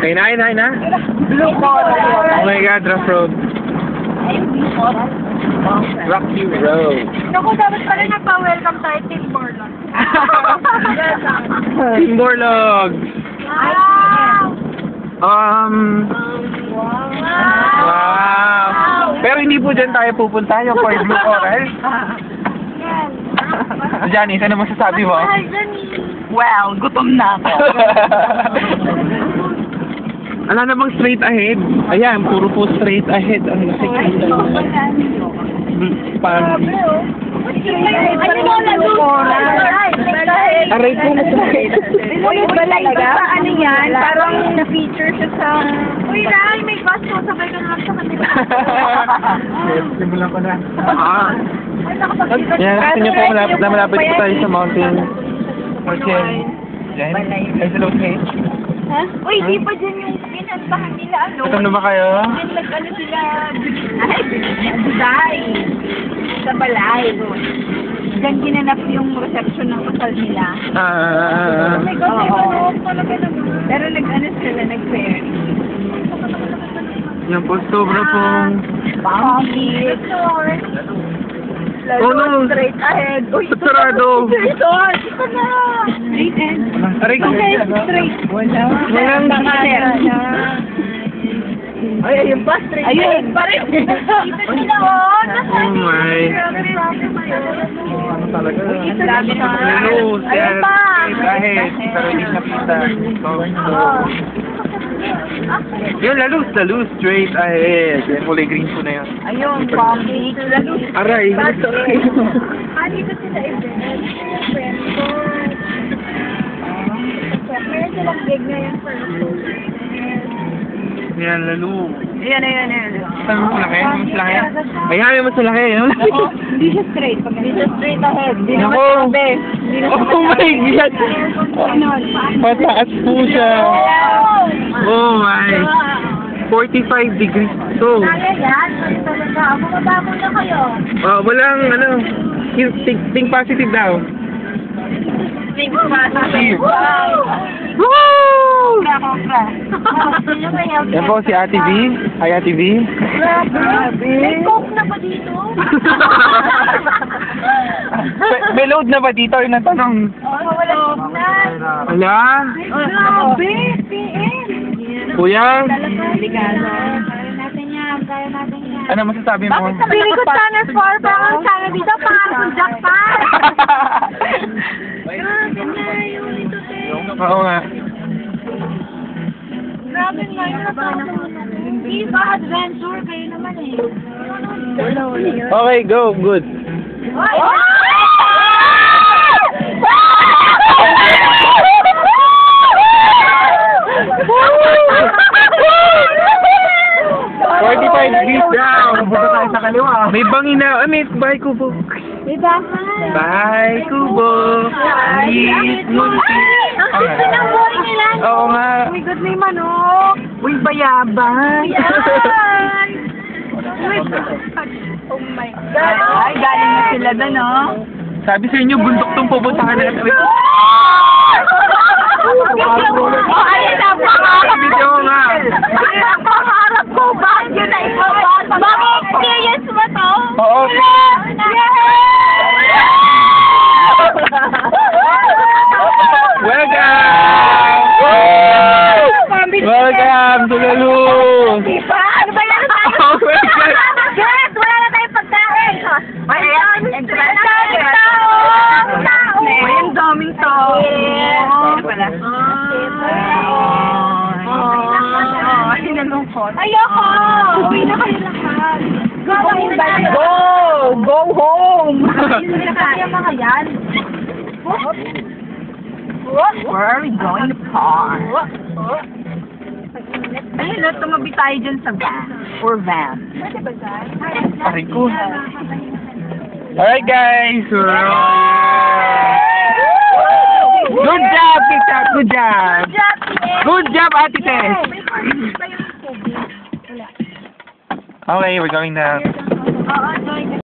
Okay, na. Blue coral. Oh my God, rough road. Rocky Road. Naku, dapat pala nagpa-welcome tayo, Team Borlog. Timborlog. Wow! Wow. Pero hindi po dyan tayo pupunta yung for Blue Coral. Yan. Janice, ano masasabi mo? Mahal dyan eh. Well, gutom na ako. Ala na bang straight ahead? Ayan, puro po straight ahead. Ang nakikita. Pag... Ano mo na Aray po, masakit. Sa ano yan? Parang na-feature siya sa... Uy, Ray, may bus ko. Sabay ka na lang sa kanila. Simulan ko na. Yan, gusto niyo po malapit po tayo sa mountain. Yan. Ay, sa Lord Hay. Ha? Uy, di pa dyan yung pinantahan nila, ano? Ito na ba kayo? Yan, ano sila... Ay, Duday. Sa Balay. Diyan ginanap yung reception ng kasal nila. Oh my God, may manood talaga naman. Pero nag-ano sila, nag-fair. Yan po, sobra pong... Pangit. Oh no! Straight ahead. Uy, Ba't sarado? Straight on! Ito na! Straight ahead. Aray ko. Okay, straight. Walang... Ay, ayun pa, straight. Ayun, pa rin. Kita nila, oh. Oh my. Ano talaga? Dami na. Lose. Ayun pa. Straight ahead. Pero hindi nakita. Yun, lalus. Straight ahead. Yan, kulay green po na yun. Ayun, coffee. Aray. Dito sila event. Friend ko. Meron silang gig ngayon for Yan, lalo. Ayan. Saan mo malaki? Mas laki? Ayan, mas malaki. Hindi siya straight. Hindi siya straight ahead. Hindi Nako. naman sabi. Hindi naman Oh my God. Pataas po siya. Oh my. 45 degrees. So, Kaya yan. Talaga. Bumaba muna kayo. walang ano. Think positive daw. Think positive. Woo! Yan po si Ate V. Hi, Ate V. May coke na ba dito? May load na ba dito? Yun ang tanong. Wala signal. Wala? Grabe. PM. Kuya? Delikado. Kaya natin yan. Ano masasabi mo? Pili ko sana for parang sana dito parang jackpot. Grabe na yung ito, te. Oo nga. Grabe nga yung natawag. Iba adventure kayo naman eh. Okay, go. Good. Oy! 45 degrees down. Punta tayo sa kaliwa. May bangin na. May bye kubo. Diba? Bye kubo. Please, munti. Ang ganda ng boy nila. Oo nga. Oh my God, may manok. Uy, bayabang. Yan! Oh my God. Ay, galing na sila doon, oh. Sabi sa inyo, bundok tong pupuntahan natin. Oh, ayun na po. Video nga. Ayun na po, harap ko. Bakit yun na ibabasa? Bakit? Serious ba to? Oo. Welcome to the Luz! Diba? Ano ba yan? Oh my God! Yes, wala na tayong pagkain. Ayan, Ang daming tao. Wala. Ay, nalungkot. Ayoko! Uwi na kayo lahat. Go! Go home! Hindi na kaya mga yan. Where are we going to park? Ayun, no, tumabi tayo dyan sa van. Or van. Pwede ba dyan? Aray ko. Alright guys, we're Good job, Tita! Good job! Good job, Ate Tess! Okay, we're going now. Oo,